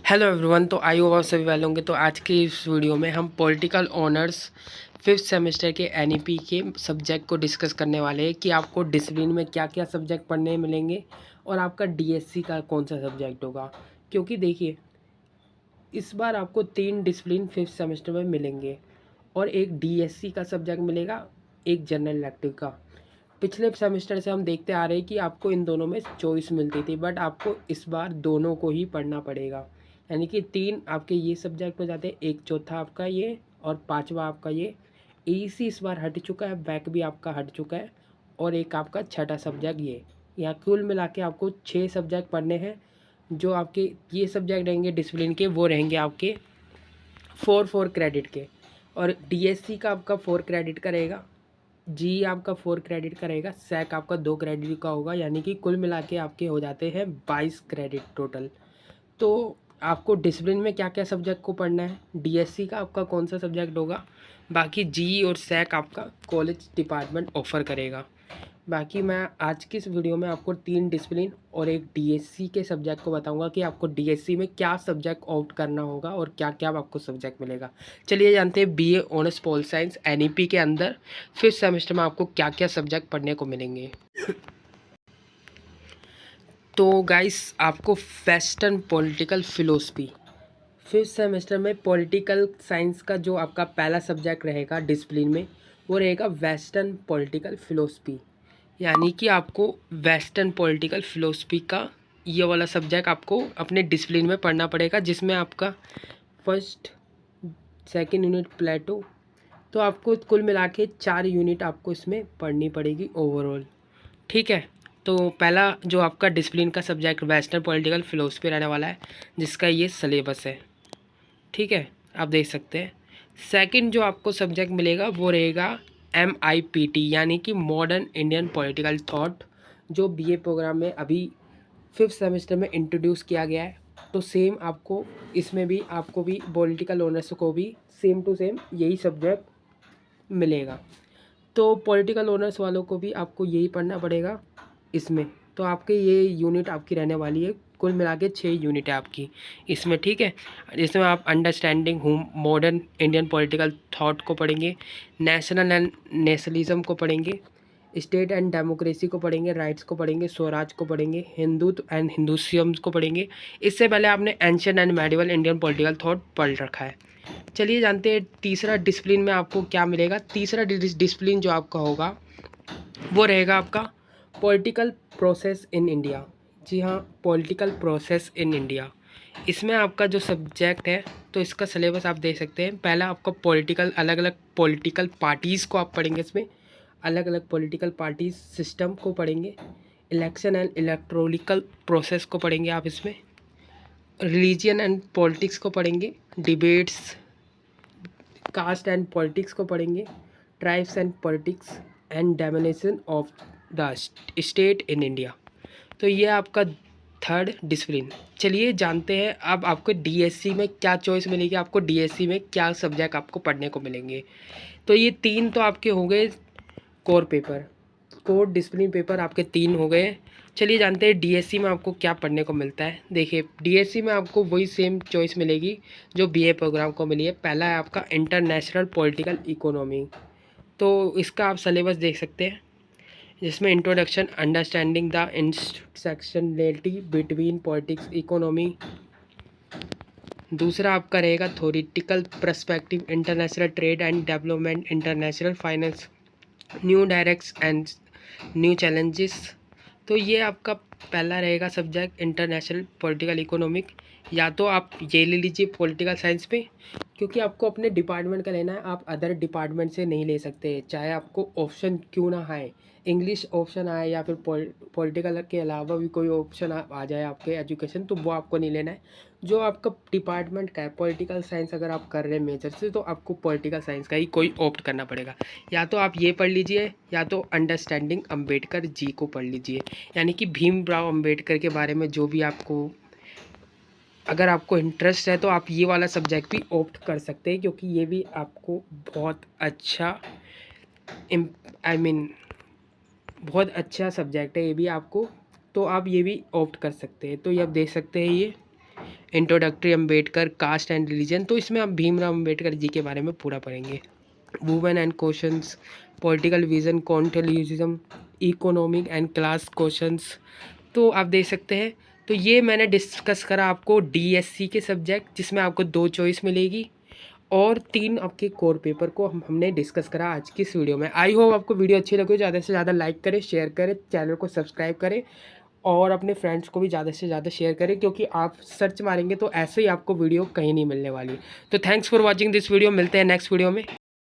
Hello everyone. तो I hope आप सभी वाले होंगे। तो आज की इस वीडियो में हम पॉलिटिकल ऑनर्स फिफ्थ सेमेस्टर के एनईपी के सब्जेक्ट को डिस्कस करने वाले हैं कि आपको डिसिप्लिन में क्या क्या सब्जेक्ट पढ़ने मिलेंगे और आपका डीएससी का कौन सा सब्जेक्ट होगा। क्योंकि देखिए, इस बार आपको 3 डिसिप्लिन फिफ्थ सेमेस्टर में मिलेंगे और एक डीएससी का सब्जेक्ट मिलेगा, एक जनरल इलेक्टिव का। पिछले सेमेस्टर से हम देखते आ रहे हैं कि आपको इन दोनों में चॉइस मिलती थी, बट आपको इस बार दोनों को ही पढ़ना पड़ेगा। यानी कि 3 आपके ये सब्जेक्ट हो जाते हैं, एक चौथा आपका ये और पांचवा आपका ये। ईसी इस बार हट चुका है, बैक भी आपका हट चुका है और एक आपका छठा सब्जेक्ट ये। यहाँ कुल मिला के आपको 6 सब्जेक्ट पढ़ने हैं। जो आपके ये सब्जेक्ट रहेंगे डिसिप्लिन के, वो रहेंगे आपके 4 क्रेडिट के। और डीएससी का आपका 4 क्रेडिट का रहेगा, जी आपका 4 क्रेडिट का रहेगा, सैक आपका 2 क्रेडिट का होगा। यानी कि कुल मिला के आपके हो जाते हैं 22 क्रेडिट टोटल। तो आपको डिसिप्लिन में क्या क्या सब्जेक्ट को पढ़ना है, डीएससी का आपका कौन सा सब्जेक्ट होगा, बाकी जी और सैक आपका कॉलेज डिपार्टमेंट ऑफ़र करेगा। बाकी मैं आज की इस वीडियो में आपको 3 डिसिप्लिन और एक डीएससी के सब्जेक्ट को बताऊंगा कि आपको डीएससी में क्या सब्जेक्ट ऑप्ट करना होगा और क्या क्या आपको सब्जेक्ट मिलेगा। चलिए जानते हैं BA honours pol science NEP के अंदर फिफ्थ सेमेस्टर में आपको क्या क्या सब्जेक्ट पढ़ने को मिलेंगे। तो गाइस, आपको western political philosophy fifth semester में पॉलिटिकल साइंस का जो आपका पहला सब्जेक्ट रहेगा डिसिप्लिन में, वो रहेगा वेस्टर्न पॉलिटिकल फिलोसफी। यानी कि आपको वेस्टर्न पॉलिटिकल फिलोसफी का ये वाला सब्जेक्ट आपको अपने डिसिप्लिन में पढ़ना पड़ेगा, जिसमें आपका फर्स्ट सेकंड यूनिट प्लेटो। तो आपको कुल मिला के 4 यूनिट आपको इसमें पढ़नी पड़ेगी ओवरऑल। ठीक है। तो पहला जो आपका डिसिप्लिन का सब्जेक्ट वेस्टर्न पॉलिटिकल फिलोसफी रहने वाला है, जिसका ये सिलेबस है। ठीक है, आप देख सकते हैं। सेकंड जो आपको सब्जेक्ट मिलेगा वो रहेगा MIPT, यानी कि मॉडर्न इंडियन पॉलिटिकल थॉट, जो बीए प्रोग्राम में अभी फिफ्थ सेमेस्टर में इंट्रोड्यूस किया गया है। तो सेम आपको इसमें भी आपको भी पॉलिटिकल ऑनर्स को भी सेम टू सेम यही सब्जेक्ट मिलेगा। तो पॉलिटिकल ऑनर्स वालों को भी आपको यही पढ़ना पड़ेगा इसमें। तो आपके ये यूनिट आपकी रहने वाली है, कुल मिला के 6 यूनिट है आपकी इसमें। ठीक है, इसमें आप understanding home modern Indian political thought को पढ़ेंगे, नेशनल एंड नेशनलिज्म को पढ़ेंगे, स्टेट एंड डेमोक्रेसी को पढ़ेंगे, राइट्स को पढ़ेंगे, स्वराज को पढ़ेंगे, हिंदुत्व एंड हिंदुइज्म को पढ़ेंगे। इससे पहले आपने ancient and medieval Indian political thought पढ़ रखा है। चलिए जानते हैं तीसरा डिसिप्लिन में आपको क्या मिलेगा। तीसरा डिसिप्लिन जो आपका होगा वो रहेगा आपका पॉलिटिकल प्रोसेस इन इंडिया। जी हाँ, पॉलिटिकल प्रोसेस इन इंडिया। इसमें आपका जो सब्जेक्ट है, तो इसका सिलेबस आप देख सकते हैं। पहला आपका पॉलिटिकल, अलग अलग पॉलिटिकल पार्टीज़ को आप पढ़ेंगे इसमें, अलग अलग पॉलिटिकल पार्टीज सिस्टम को पढ़ेंगे, इलेक्शन एंड इलेक्ट्रोनिकल प्रोसेस को पढ़ेंगे आप इसमें, रिलीजियन एंड पॉलिटिक्स को पढ़ेंगे, डिबेट्स, कास्ट एंड पॉलिटिक्स को पढ़ेंगे, tribes and politics and domination of the state in India. तो ये आपका थर्ड डिसिप्लिन। चलिए जानते हैं अब आपको डीएससी में क्या चॉइस मिलेगी, आपको डीएससी में क्या सब्जेक्ट आपको पढ़ने को मिलेंगे। तो ये 3 तो आपके हो गए core paper, core discipline paper आपके 3 हो गए। चलिए जानते हैं डीएससी में आपको क्या पढ़ने को मिलता है। देखिए, डीएससी में आपको वही सेम चॉइस मिलेगी जो बीए प्रोग्राम को मिली है। पहला है आपका इंटरनेशनल पॉलिटिकल इकोनॉमी। तो इसका आप सिलेबस देख सकते हैं, जिसमें introduction, understanding the intersectionality between politics economy. दूसरा आपका रहेगा theoretical perspective, international trade and development, international finance, new directs and new challenges. तो ये आपका पहला रहेगा सब्जेक्ट इंटरनेशनल पॉलिटिकल इकोनॉमिक। या तो आप ये ले लीजिए पॉलिटिकल साइंस पे, क्योंकि आपको अपने डिपार्टमेंट का लेना है, आप अदर डिपार्टमेंट से नहीं ले सकते, चाहे आपको ऑप्शन क्यों ना आए, इंग्लिश ऑप्शन आए या फिर पॉलिटिकल के अलावा भी कोई ऑप्शन आ जाए आपके एजुकेशन, तो वो आपको नहीं लेना है। जो आपका डिपार्टमेंट का है, पॉलिटिकल साइंस अगर आप कर रहे हैं मेजर से, तो आपको पॉलिटिकल साइंस का ही कोई ऑप्ट करना पड़ेगा। या तो आप ये पढ़ लीजिए, या तो अंडरस्टैंडिंग अम्बेडकर जी को पढ़ लीजिए। यानी कि भीमराव अम्बेडकर के बारे में जो भी आपको, अगर आपको इंटरेस्ट है तो आप ये वाला सब्जेक्ट भी ऑप्ट कर सकते हैं, क्योंकि ये भी आपको बहुत अच्छा बहुत अच्छा सब्जेक्ट है ये भी आपको। तो आप ये भी ऑप्ट कर सकते हैं। तो ये आप देख सकते हैं, ये introductory Ambedkar, caste and religion, तो इसमें आप भीमराव अम्बेडकर जी के बारे में पूरा पढ़ेंगे। Women and questions, political vision, continentalism, economic and class questions, तो आप देख सकते हैं। तो ये मैंने डिस्कस करा आपको डीएससी के सब्जेक्ट, जिसमें आपको 2 चॉइस मिलेगी, और 3 आपके कोर पेपर को हमने डिस्कस करा आज की इस वीडियो में। आई होप आपको वीडियो अच्छी लगी, ज़्यादा से ज़्यादा लाइक करें, शेयर करें, चैनल को सब्सक्राइब करें और अपने फ्रेंड्स को भी ज़्यादा से ज़्यादा शेयर करें, क्योंकि आप सर्च मारेंगे तो ऐसे ही आपको वीडियो कहीं नहीं मिलने वाली। तो thanks for watching this video, मिलते हैं नेक्स्ट वीडियो में।